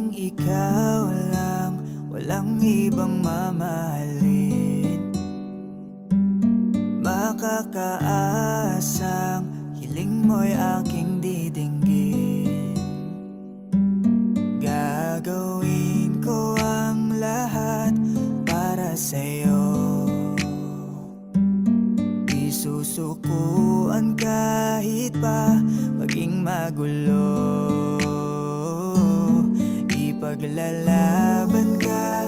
tanging ikaw lang, walang ibang mamahalin. Makakaasang hiling mo'y aking didinggin. Gagawin ko ang lahat para sa'yo. Isusukuan kahit pa maging magulo. Ipaglalaban ka,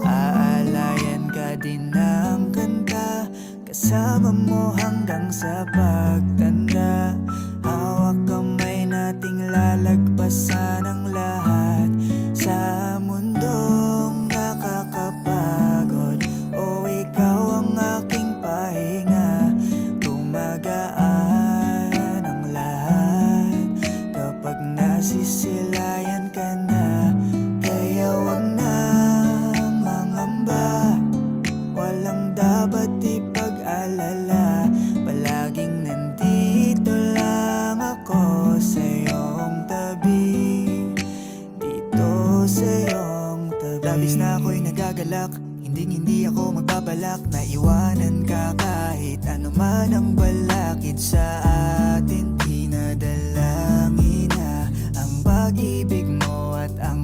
aalayan ka din ng kanta. Kasama mo hanggang sa pagtanda. Hawak kamay nating lalagpasan ang lahat sa mundong nakakapagod. O ikaw ang aking pahinga, gumagaan ang lahat kapag nasisilayan ka na. Kaya wag na mangamba, walang dapat ipag-alala. Palaging nandito lang ako sa iyong tabi, dito sa iyong tabi. Labis na ako'y nagagalak, hindi ako magbabalak na iwanan ka kahit ano man ang balakid sa atin. Pinadalangin na ang pag-ibig mo at ang